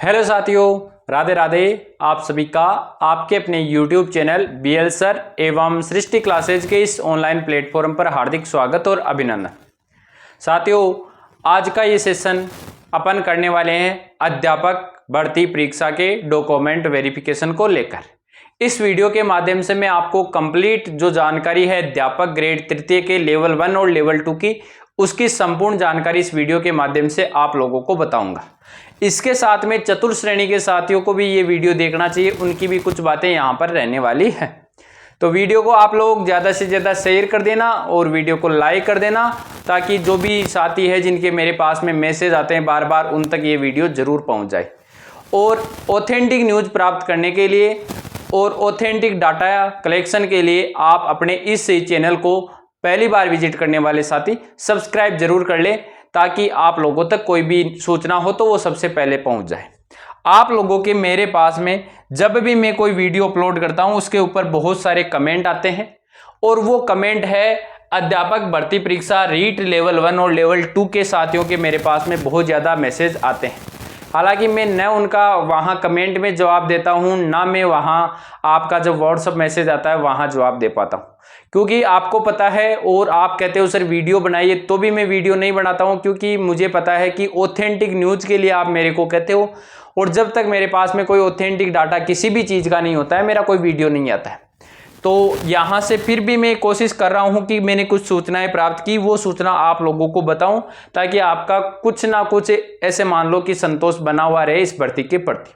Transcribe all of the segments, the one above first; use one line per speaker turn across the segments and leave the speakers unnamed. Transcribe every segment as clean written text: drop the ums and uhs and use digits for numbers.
Hello साथियों, राधे राधे। आप सभी का आपके अपने YouTube चैनल BL सर एवं सृष्टि क्लासेज के इस ऑनलाइन प्लेटफॉर्म पर हार्दिक स्वागत और अभिनंदन। साथियों, आज का ये सेशन अपन करने वाले हैं अध्यापक भर्ती परीक्षा के डॉक्यूमेंट वेरिफिकेशन को लेकर। इस वीडियो के माध्यम से मैं आपको कंप्लीट जो जानकारी है अध्यापक ग्रेड तृतीय के लेवल 1 और लेवल 2 की, उसकी संपूर्ण जानकारी इस वीडियो के माध्यम से आप लोगों को बताऊंगा। इसके साथ में चतुर्थ श्रेणी के साथियों को भी ये वीडियो देखना चाहिए, उनकी भी कुछ बातें यहाँ पर रहने वाली है। तो वीडियो को आप लोग ज़्यादा से ज़्यादा शेयर कर देना और वीडियो को लाइक कर देना, ताकि जो भी साथी है जिनके मेरे पास में मैसेज आते हैं बार बार, उन तक ये वीडियो जरूर पहुँच जाए। और ऑथेंटिक न्यूज़ प्राप्त करने के लिए और ऑथेंटिक डाटा कलेक्शन के लिए आप अपने इस चैनल को पहली बार विजिट करने वाले साथी सब्सक्राइब जरूर कर लें, ताकि आप लोगों तक कोई भी सूचना हो तो वो सबसे पहले पहुंच जाए। आप लोगों के मेरे पास में जब भी मैं कोई वीडियो अपलोड करता हूं, उसके ऊपर बहुत सारे कमेंट आते हैं और वो कमेंट है अध्यापक भर्ती परीक्षा रीट लेवल 1 और लेवल 2 के साथियों के मेरे पास में बहुत ज़्यादा मैसेज आते हैं। हालांकि मैं न उनका वहाँ कमेंट में जवाब देता हूँ, ना मैं वहाँ आपका जब व्हाट्सअप मैसेज आता है वहाँ जवाब दे पाता हूँ, क्योंकि आपको पता है और आप कहते हो सर वीडियो बनाइए, तो भी मैं वीडियो नहीं बनाता हूँ, क्योंकि मुझे पता है कि ऑथेंटिक न्यूज़ के लिए आप मेरे को कहते हो, और जब तक मेरे पास में कोई ऑथेंटिक डाटा किसी भी चीज़ का नहीं होता है, मेरा कोई वीडियो नहीं आता है। तो यहाँ से फिर भी मैं कोशिश कर रहा हूँ कि मैंने कुछ सूचनाएं प्राप्त की, वो सूचना आप लोगों को बताऊं, ताकि आपका कुछ ना कुछ ऐसे मान लो कि संतोष बना हुआ रहे इस भर्ती के प्रति।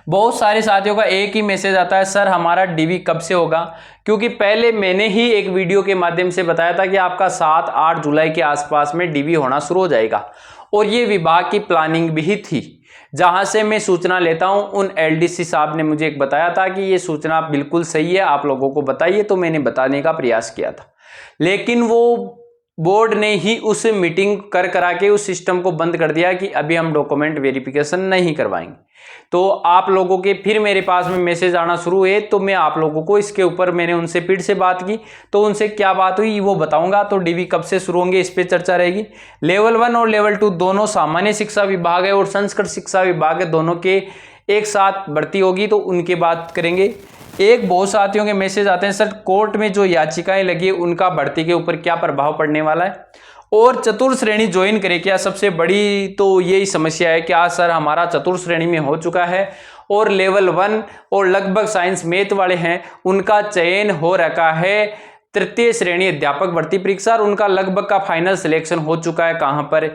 बहुत सारे साथियों का एक ही मैसेज आता है, सर हमारा डीवी कब से होगा? क्योंकि पहले मैंने ही एक वीडियो के माध्यम से बताया था कि आपका 7-8 जुलाई के आसपास में डीवी होना शुरू हो जाएगा, और ये विभाग की प्लानिंग भी थी। जहां से मैं सूचना लेता हूं, उन LDC साहब ने मुझे एक बताया था कि ये सूचना बिल्कुल सही है, आप लोगों को बताइए, तो मैंने बताने का प्रयास किया था। लेकिन वो बोर्ड ने ही उस मीटिंग करा के उस सिस्टम को बंद कर दिया कि अभी हम डॉक्यूमेंट वेरिफिकेशन नहीं करवाएंगे। तो आप लोगों के फिर मेरे पास में मैसेज आना शुरू हुए, तो मैं आप लोगों को इसके ऊपर मैंने उनसे फिर से बात की, तो उनसे क्या बात हुई वो बताऊंगा। तो डीवी कब से शुरू होंगे इस पे चर्चा रहेगी। लेवल 1 और लेवल 2 दोनों सामान्य शिक्षा विभाग है और संस्कृत शिक्षा विभाग है, दोनों के एक साथ भर्ती होगी, तो उनके बात करेंगे। एक बहुत साथियों के मैसेज आते हैं, सर कोर्ट में जो याचिकाएं लगी है उनका भर्ती के ऊपर क्या प्रभाव पड़ने वाला है, और चतुर्थ श्रेणी ज्वाइन करे क्या? सबसे बड़ी तो यही समस्या है, क्या सर हमारा चतुर्थ श्रेणी में हो चुका है और लेवल 1 और लगभग साइंस मैथ वाले हैं उनका चयन हो रखा है तृतीय श्रेणी अध्यापक भर्ती परीक्षा, और उनका लगभग का फाइनल सिलेक्शन हो चुका है। कहां पर?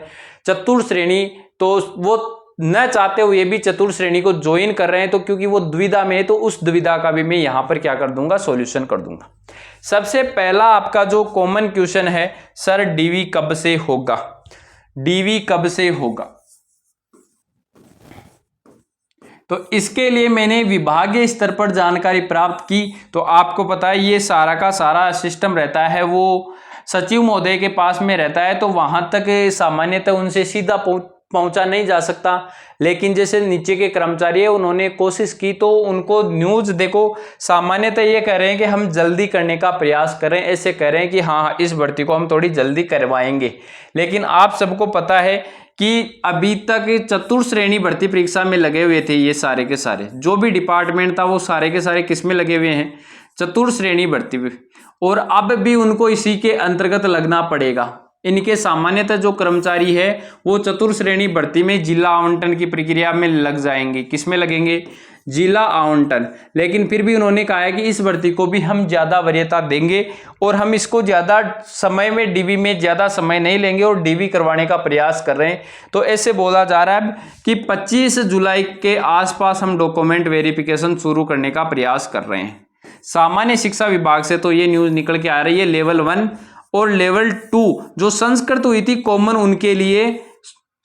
चतुर्थ श्रेणी। तो वो न चाहते हुए भी चतुर्थ श्रेणी को ज्वाइन कर रहे हैं, तो क्योंकि वो दुविधा में है, तो उस दुविधा का भी मैं यहां पर क्या कर दूंगा, सॉल्यूशन कर दूंगा। सबसे पहला आपका जो कॉमन क्वेश्चन है, सर डीवी कब से होगा? डीवी कब से होगा? तो इसके लिए मैंने विभागीय स्तर पर जानकारी प्राप्त की। तो आपको पता है ये सारा का सारा सिस्टम रहता है वो सचिव महोदय के पास में रहता है, तो वहां तक सामान्यतः उनसे सीधा पहुंचा नहीं जा सकता। लेकिन जैसे नीचे के कर्मचारी है, उन्होंने कोशिश की, तो उनको न्यूज़ देखो सामान्यतः ये कह रहे हैं कि हम जल्दी करने का प्रयास करें, ऐसे कह रहे हैं कि हाँ इस भर्ती को हम थोड़ी जल्दी करवाएंगे। लेकिन आप सबको पता है कि अभी तक चतुर्थ श्रेणी भर्ती परीक्षा में लगे हुए थे ये सारे के सारे, जो भी डिपार्टमेंट था वो सारे के सारे किस में लगे हुए हैं? चतुर्थ श्रेणी भर्ती में, और अब भी उनको इसी के अंतर्गत लगना पड़ेगा। इनके सामान्यतः जो कर्मचारी है वो चतुर्थ श्रेणी भर्ती में जिला आवंटन की प्रक्रिया में लग जाएंगे। किस में लगेंगे? जिला आवंटन। लेकिन फिर भी उन्होंने कहा है कि इस भर्ती को भी हम ज्यादा वरीयता देंगे और हम इसको ज्यादा समय में डीवी में ज्यादा समय नहीं लेंगे और डीवी करवाने का प्रयास कर रहे हैं। तो ऐसे बोला जा रहा है कि 25 जुलाई के आसपास हम डॉक्यूमेंट वेरिफिकेशन शुरू करने का प्रयास कर रहे हैं। सामान्य शिक्षा विभाग से तो ये न्यूज निकल के आ रही है, लेवल 1 और लेवल 2 जो संस्कृत हुई थी कॉमन उनके लिए,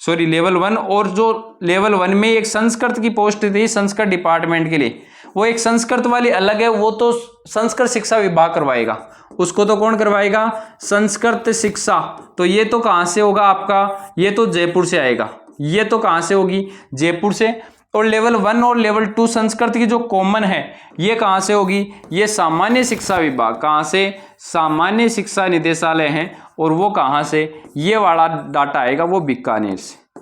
सॉरी लेवल 1 और जो लेवल 1 में एक संस्कृत की पोस्ट थी संस्कृत डिपार्टमेंट के लिए, वो एक संस्कृत वाली अलग है, वो तो संस्कृत शिक्षा विभाग करवाएगा, उसको तो कौन करवाएगा? संस्कृत शिक्षा। तो ये तो कहां से होगा आपका? ये तो जयपुर से आएगा। ये तो कहां से होगी? जयपुर से। और लेवल 1 और लेवल 2 संस्कृत की जो कॉमन है ये कहां से होगी? ये सामान्य शिक्षा विभाग। कहां से? सामान्य शिक्षा निदेशालय है, और वो कहां से? ये वाला डाटा आएगा वो बीकानेर से।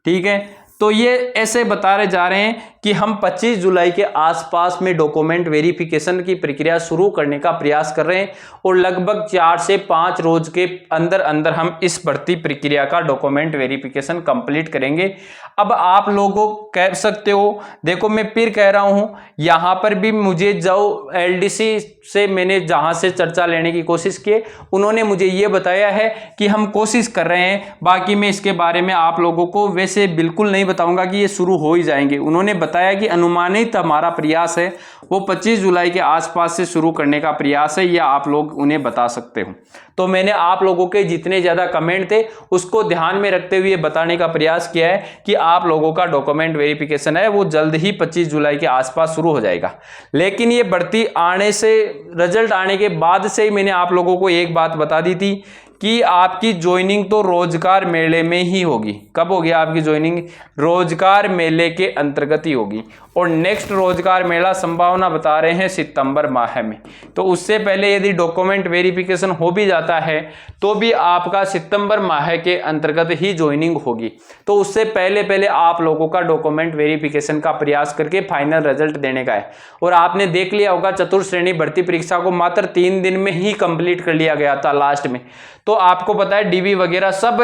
ठीक है, तो ये ऐसे बता रहे जा रहे हैं कि हम 25 जुलाई के आसपास में डॉक्यूमेंट वेरिफिकेशन की प्रक्रिया शुरू करने का प्रयास कर रहे हैं और लगभग 4 से 5 रोज के अंदर अंदर हम इस भर्ती प्रक्रिया का डॉक्यूमेंट वेरिफिकेशन कंप्लीट करेंगे। अब आप लोगों कह सकते हो, देखो मैं फिर कह रहा हूं, यहां पर भी मुझे जो एलडीसी से मैंने जहां से चर्चा लेने की कोशिश की, उन्होंने मुझे ये बताया है कि हम कोशिश कर रहे हैं। बाकी मैं इसके बारे में आप लोगों को वैसे बिल्कुल नहीं बताऊंगा कि ये शुरू हो ही जाएंगे। उन्होंने बताया कि अनुमानित हमारा प्रयास है वो 25 जुलाई के आसपास से शुरू करने का प्रयास है, या आप लोग उन्हें बता सकते हो। तो मैंने आप लोगों के जितने ज्यादा कमेंट थे उसको ध्यान में रखते हुए बताने का प्रयास किया है कि आप लोगों का डॉक्यूमेंट वेरिफिकेशन है वो जल्द ही 25 जुलाई के आसपास शुरू हो जाएगा। लेकिन ये भर्ती आने से, रिजल्ट आने के बाद से ही मैंने आप लोगों को एक बात बता दी थी कि आपकी ज्वाइनिंग तो रोजगार मेले में ही होगी। कब होगी आपकी ज्वाइनिंग? रोजगार मेले के अंतर्गत ही होगी। और नेक्स्ट रोजगार मेला संभावना बता रहे हैं सितंबर माह में। तो उससे पहले यदि डॉक्यूमेंट वेरिफिकेशन हो भी जाता है तो भी आपका सितंबर माह के अंतर्गत ही ज्वाइनिंग होगी। तो उससे पहले पहले आप लोगों का डॉक्यूमेंट वेरिफिकेशन का प्रयास करके फाइनल रिजल्ट देने का है। और आपने देख लिया होगा चतुर्थ श्रेणी भर्ती परीक्षा को मात्र 3 दिन में ही कंप्लीट कर लिया गया था लास्ट में। तो आपको पता है डीबी वगैरह सब,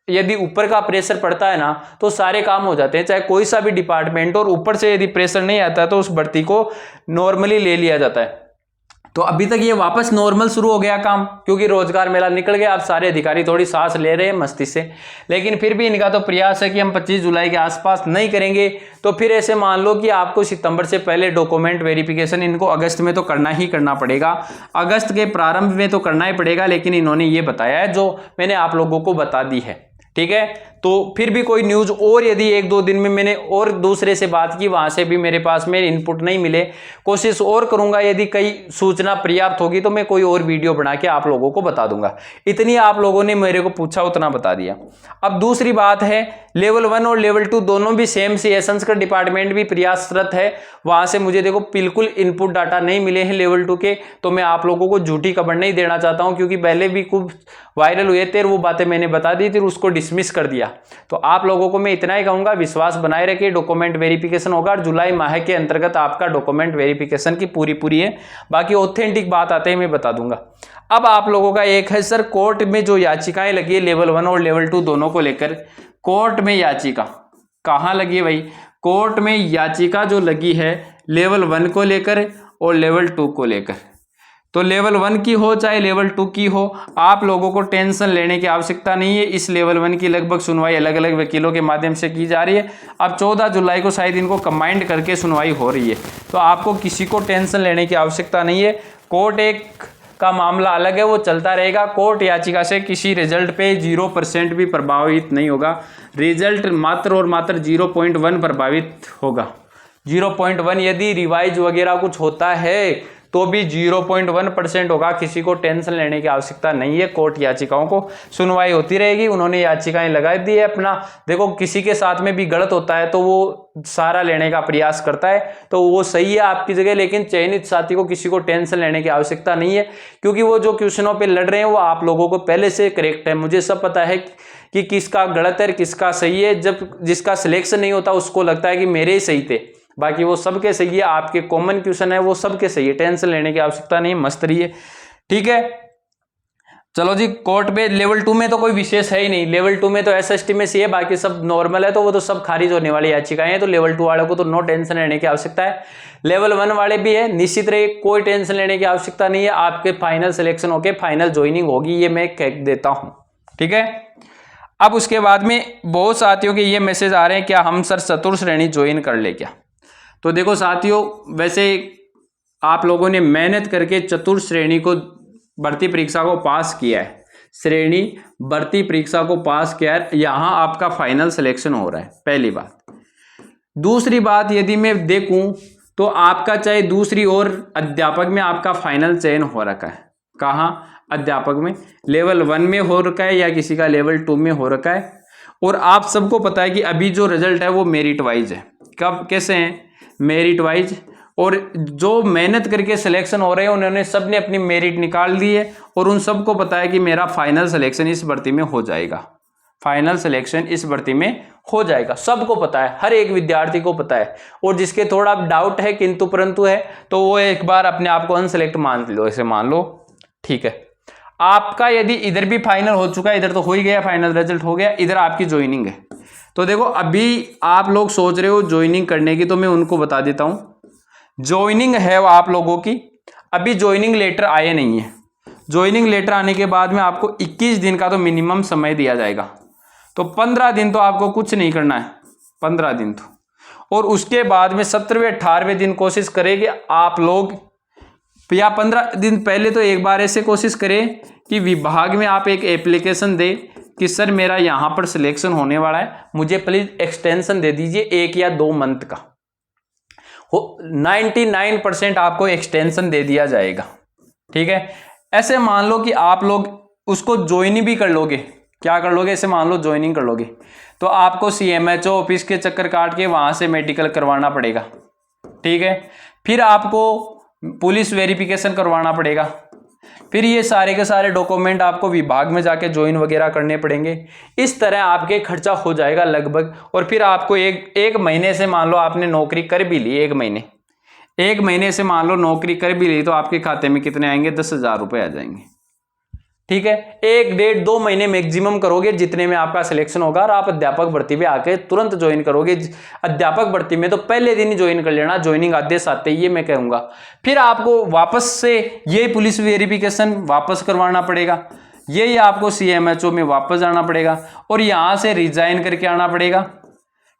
यदि ऊपर का प्रेशर पड़ता है ना तो सारे काम हो जाते हैं, चाहे कोई सा भी डिपार्टमेंट। और ऊपर से यदि प्रेशर नहीं आता तो उस भर्ती को नॉर्मली ले लिया जाता है। तो अभी तक ये वापस नॉर्मल शुरू हो गया काम, क्योंकि रोजगार मेला निकल गया। अब सारे अधिकारी थोड़ी सांस ले रहे हैं मस्ती से। लेकिन फिर भी इनका तो प्रयास है कि हम 25 जुलाई के आसपास नहीं करेंगे। तो फिर ऐसे मान लो कि आपको सितंबर से पहले डॉक्यूमेंट वेरिफिकेशन इनको अगस्त में तो करना ही करना पड़ेगा, अगस्त के प्रारंभ में तो करना ही पड़ेगा। लेकिन इन्होंने ये बताया है जो मैंने आप लोगों को बता दी है, ठीक है। तो फिर भी कोई न्यूज और यदि 1-2 दिन में मैंने और दूसरे से बात की, वहां से भी मेरे पास में इनपुट नहीं मिले, कोशिश और करूंगा। यदि कई सूचना पर्याप्त होगी तो मैं कोई और वीडियो बना के आप लोगों को बता दूंगा। इतनी आप लोगों ने मेरे को पूछा उतना बता दिया। अब दूसरी बात है, लेवल 1 और लेवल 2 दोनों भी सेम सी संस्कृत डिपार्टमेंट भी प्रयासरत है। वहां से मुझे देखो बिल्कुल इनपुट डाटा नहीं मिले हैं लेवल 2 के। तो मैं आप लोगों को झूठी खबर नहीं देना चाहता हूं, क्योंकि पहले भी खूब वायरल हुए थे, वो बातें मैंने बता दी थी, उसको डिसमिस कर दिया। तो आप लोगों को मैं इतना ही कहूंगा, विश्वास बनाए रखिए, डॉक्यूमेंट वेरिफिकेशन होगा और जुलाई माह के अंतर्गत आपका डॉक्यूमेंट वेरिफिकेशन की पूरी है। बाकी ऑथेंटिक बात आते ही मैं बता दूंगा। अब आप लोगों का एक है सर, कोर्ट में जो याचिकाएं लगी है लेवल 1 और लेवल 2 दोनों को लेकर, कोर्ट में याचिका कहां लगी है भाई? कोर्ट में याचिका जो लगी है लेवल 1 को लेकर और लेवल 2 को लेकर। तो लेवल 1 की हो चाहे लेवल 2 की हो, आप लोगों को टेंशन लेने की आवश्यकता नहीं है। इस लेवल 1 की लगभग सुनवाई अलग अलग वकीलों के माध्यम से की जा रही है। अब 14 जुलाई को शायद इनको कंबाइंड करके सुनवाई हो रही है। तो आपको किसी को टेंशन लेने की आवश्यकता नहीं है। कोर्ट एक का मामला अलग है, वो चलता रहेगा। कोर्ट याचिका से किसी रिजल्ट पे 0% भी प्रभावित नहीं होगा। रिजल्ट मात्र और मात्र 0.1 प्रभावित होगा। 0.1 यदि रिवाइज वगैरह कुछ होता है तो भी 0.1% होगा। किसी को टेंशन लेने की आवश्यकता नहीं है। कोर्ट याचिकाओं को सुनवाई होती रहेगी। उन्होंने याचिकाएं लगा दी है अपना। देखो किसी के साथ में भी गलत होता है तो वो सारा लेने का प्रयास करता है, तो वो सही है आपकी जगह। लेकिन चयनित साथी को किसी को टेंशन लेने की आवश्यकता नहीं है, क्योंकि वो जो क्वेश्चनों पे लड़ रहे हैं वो आप लोगों को पहले से करेक्ट है। मुझे सब पता है कि किसका गलत है किसका सही है। जब जिसका सिलेक्शन नहीं होता उसको लगता है कि मेरे ही सही थे, बाकी वो सबके सही है। आपके कॉमन क्वेश्चन है वो सबके सही है, टेंशन लेने की आवश्यकता नहीं, मस्त रहिए, ठीक है। चलो जी, कोर्ट पे लेवल 2 में तो कोई विशेष है ही नहीं। लेवल 2 में तो एसएसटी में सी है, बाकी सब नॉर्मल है, तो वो तो सब खारिज होने वाली याचिकाएं हैं। तो लेवल 2 वालों को तो नो टेंशन लेने की आवश्यकता है। लेवल 1 वाले भी है, निश्चित रहे, कोई टेंशन लेने की आवश्यकता नहीं है। आपके फाइनल सिलेक्शन होके फाइनल ज्वाइनिंग होगी, ये मैं कह देता हूं, ठीक है। अब उसके बाद में बहुत साथियों के ये मैसेज आ रहे हैं, क्या हम सर चतुर्थ श्रेणी ज्वाइन कर ले क्या? तो देखो साथियों, वैसे आप लोगों ने मेहनत करके चतुर्थ श्रेणी को भर्ती परीक्षा को पास किया है, श्रेणी भर्ती परीक्षा को पास किया है, यहां आपका फाइनल सिलेक्शन हो रहा है, पहली बात। दूसरी बात, यदि मैं देखूं तो आपका चाहे दूसरी ओर अध्यापक में आपका फाइनल चयन हो रखा है। कहाँ? अध्यापक में लेवल 1 में हो रखा है या किसी का लेवल 2 में हो रखा है। और आप सबको पता है कि अभी जो रिजल्ट है वो मेरिट वाइज है। कब कैसे हैं? Merit wise. और जो मेहनत करके सिलेक्शन हो रहे हैं उन्होंने सबने अपनी मेरिट निकाल दी है और उन सबको पता है कि मेरा फाइनल सिलेक्शन इस भर्ती में हो जाएगा। फाइनल सिलेक्शन इस भर्ती में हो जाएगा। सबको पता है, हर एक विद्यार्थी को पता है, और जिसके थोड़ा डाउट है किंतु परंतु है तो वो एक बार अपने आप को अनसेलेक्ट मान लो, ऐसे मान लो, ठीक है। आपका यदि इधर भी फाइनल हो चुका है, इधर तो हो ही गया, फाइनल रिजल्ट हो गया, इधर आपकी ज्वाइनिंग है। तो देखो अभी आप लोग सोच रहे हो ज्वाइनिंग करने की, तो मैं उनको बता देता हूं ज्वाइनिंग है वो आप लोगों की, अभी ज्वाइनिंग लेटर आए नहीं है। ज्वाइनिंग लेटर आने के बाद में आपको 21 दिन का तो मिनिमम समय दिया जाएगा, तो 15 दिन तो आपको कुछ नहीं करना है, 15 दिन तो, और उसके बाद में 17वें 18वें दिन कोशिश करेंगे आप लोग, या 15 दिन पहले तो एक बार ऐसे कोशिश करें कि विभाग में आप एक एप्लीकेशन दें कि सर मेरा यहाँ पर सिलेक्शन होने वाला है, मुझे प्लीज एक्सटेंशन दे दीजिए 1 या 2 मंथ का। 99% आपको एक्सटेंशन दे दिया जाएगा, ठीक है। ऐसे मान लो कि आप लोग उसको ज्वाइन भी कर लोगे, क्या कर लोगे, ऐसे मान लो ज्वाइनिंग कर लोगे, तो आपको CMHO ऑफिस के चक्कर काट के वहां से मेडिकल करवाना पड़ेगा, ठीक है। फिर आपको पुलिस वेरिफिकेशन करवाना पड़ेगा, फिर ये सारे के सारे डॉक्यूमेंट आपको विभाग में जाके ज्वाइन वगैरह करने पड़ेंगे। इस तरह आपके खर्चा हो जाएगा लगभग, और फिर आपको एक महीने से मान लो आपने नौकरी कर भी ली, एक महीने से मान लो नौकरी कर भी ली, तो आपके खाते में कितने आएंगे, 10,000 रुपये आ जाएंगे, ठीक है। 1 डेढ़ 2 महीने मैक्सिमम करोगे जितने में आपका सिलेक्शन होगा, और आप अध्यापक भर्ती में आके तुरंत ज्वाइन करोगे। अध्यापक भर्ती में तो पहले दिन ही ज्वाइन कर लेना, ज्वाइनिंग आदेश आते ही, ये मैं कहूंगा। फिर आपको वापस से ये पुलिस वेरिफिकेशन वापस करवाना पड़ेगा, ये आपको CMHO में वापस जाना पड़ेगा, और यहां से रिजाइन करके आना पड़ेगा,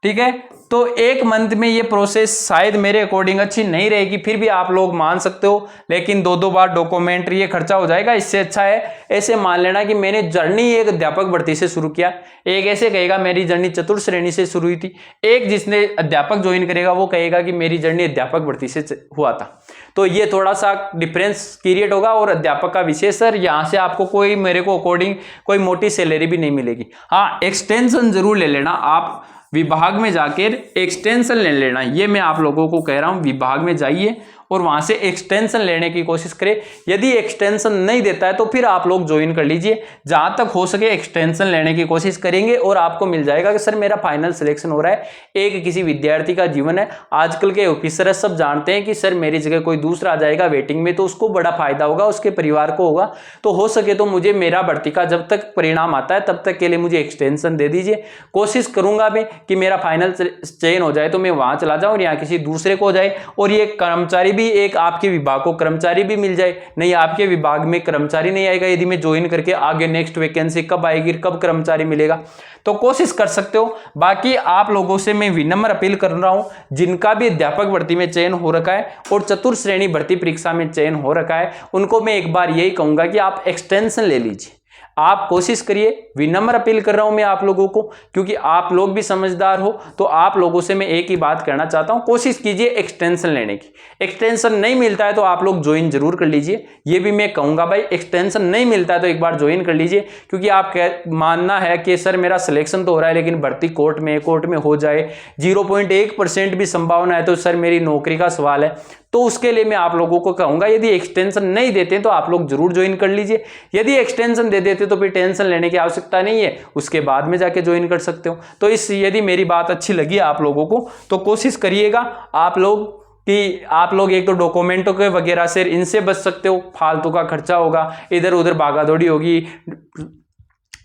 ठीक है। तो 1 मंथ में ये प्रोसेस शायद मेरे अकॉर्डिंग अच्छी नहीं रहेगी, फिर भी आप लोग मान सकते हो, लेकिन 2-2 बार डॉक्यूमेंट्री ये खर्चा हो जाएगा। इससे अच्छा है ऐसे मान लेना कि मैंने जर्नी एक अध्यापक भर्ती से शुरू किया, एक ऐसे कहेगा मेरी जर्नी चतुर्थ श्रेणी से शुरू हुई थी, एक जिसने अध्यापक ज्वाइन करेगा वो कहेगा कि मेरी जर्नी अध्यापक भर्ती से हुआ था। तो ये थोड़ा सा डिफरेंस क्रिएट होगा, और अध्यापक का विषय सर यहाँ से आपको कोई मेरे को अकॉर्डिंग कोई मोटी सैलरी भी नहीं मिलेगी। हाँ, एक्सटेंशन जरूर ले लेना, आप विभाग में जाकर एक्सटेंशन ले लेना, ये मैं आप लोगों को कह रहा हूं। विभाग में जाइए और वहां से एक्सटेंशन लेने की कोशिश करें। यदि एक्सटेंशन नहीं देता है तो फिर आप लोग ज्वाइन कर लीजिए, जहां तक हो सके एक्सटेंशन लेने की कोशिश करेंगे, और आपको मिल जाएगा कि सर मेरा फाइनल सिलेक्शन हो रहा है। एक किसी विद्यार्थी का जीवन है, आजकल के ऑफिसर सब जानते हैं कि सर मेरी जगह कोई दूसरा आ जाएगा वेटिंग में, तो उसको बड़ा फायदा होगा, उसके परिवार को होगा। तो हो सके तो मुझे मेरा भर्ती का जब तक परिणाम आता है तब तक के लिए मुझे एक्सटेंशन दे दीजिए। कोशिश करूंगा मैं कि मेरा फाइनल चयन हो जाए तो मैं वहां चला जाऊं, या किसी दूसरे को हो जाए, और ये कर्मचारी भी एक आपके विभाग को कर्मचारी भी मिल जाए। नहीं, आपके विभाग में कर्मचारी नहीं आएगा, यदि मैं ज्वाइन करके आगे नेक्स्ट वैकेंसी कब आएगी, कब कर्मचारी मिलेगा, तो कोशिश कर सकते हो। बाकी आप लोगों से मैं विनम्र अपील कर रहा हूं, जिनका भी अध्यापक भर्ती में चयन हो रखा है और चतुर्थ श्रेणी भर्ती परीक्षा में चयन हो रखा है, उनको मैं एक बार यही कहूंगा कि आप एक्सटेंशन ले लीजिए, आप कोशिश करिए। विनम्र अपील कर रहा हूं मैं आप लोगों को, क्योंकि आप लोग भी समझदार हो, तो आप लोगों से मैं एक ही बात कहना चाहता हूं, कोशिश कीजिए एक्सटेंशन लेने की। एक्सटेंशन नहीं मिलता है तो आप लोग ज्वाइन जरूर कर लीजिए, ये भी मैं कहूंगा भाई, एक्सटेंशन नहीं मिलता है तो एक बार ज्वाइन कर लीजिए, क्योंकि आप मानना है कि सर मेरा सिलेक्शन तो हो रहा है लेकिन भर्ती कोर्ट में हो जाए, 0.1% भी संभावना है तो सर मेरी नौकरी का सवाल है, तो उसके लिए मैं आप लोगों को कहूंगा यदि एक्सटेंशन नहीं देते तो आप लोग जरूर ज्वाइन कर लीजिए। यदि एक्सटेंशन दे देते तो फिर टेंशन लेने की आवश्यकता नहीं है, उसके बाद में जाके ज्वाइन कर सकते हो। तो यदि मेरी बात अच्छी लगी आप लोगों को तो कोशिश करिएगा आप लोग कि आप लोग एक तो डॉक्यूमेंटों के वगैरह से इनसे बच सकते हो, फालतू का खर्चा होगा, इधर उधर भागा दौड़ी होगी,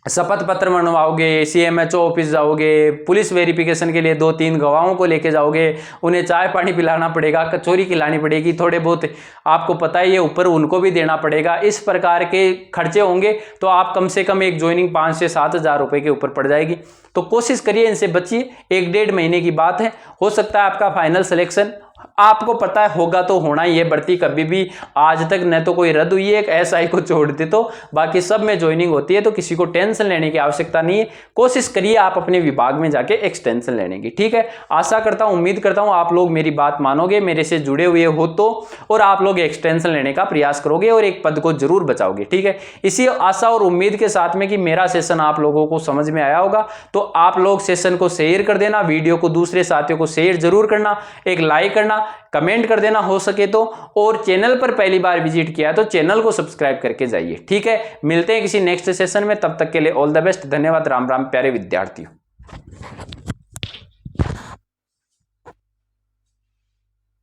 शपथ पत्र बनवाओगे, CMHO ऑफिस जाओगे, पुलिस वेरिफिकेशन के लिए 2-3 गवाहों को लेके जाओगे, उन्हें चाय पानी पिलाना पड़ेगा, कचौरी खिलानी पड़ेगी, थोड़े बहुत आपको पता ही है ऊपर उनको भी देना पड़ेगा। इस प्रकार के खर्चे होंगे तो आप कम से कम एक ज्वाइनिंग 5 से 7 हज़ार रुपये के ऊपर पड़ जाएगी। तो कोशिश करिए इनसे बचिए, 1-1.5 महीने की बात है, हो सकता है आपका फाइनल सिलेक्शन, आपको पता है होगा तो होना ही है। भर्ती कभी भी आज तक न तो कोई रद्द हुई है, एक SI को छोड़ दे तो बाकी सब में ज्वाइनिंग होती है, तो किसी को टेंशन लेने की आवश्यकता नहीं है। कोशिश करिए आप अपने विभाग में जाके एक्सटेंशन लेने की, ठीक है। आशा करता हूं, उम्मीद करता हूं आप लोग मेरी बात मानोगे, मेरे से जुड़े हुए हो तो, और आप लोग एक्सटेंशन लेने का प्रयास करोगे और एक पद को जरूर बचाओगे, ठीक है। इसी आशा और उम्मीद के साथ में कि मेरा सेशन आप लोगों को समझ में आया होगा, तो आप लोग सेशन को शेयर कर देना, वीडियो को दूसरे साथियों को शेयर जरूर करना, एक लाइक करना, देना, कमेंट कर देना हो सके तो, और चैनल पर पहली बार विजिट किया तो चैनल को सब्सक्राइब करके जाइए। ठीक है, मिलते हैं किसी नेक्स्ट सेशन में, तब तक के लिए ऑल द बेस्ट। धन्यवाद। राम राम प्यारे विद्यार्थियों।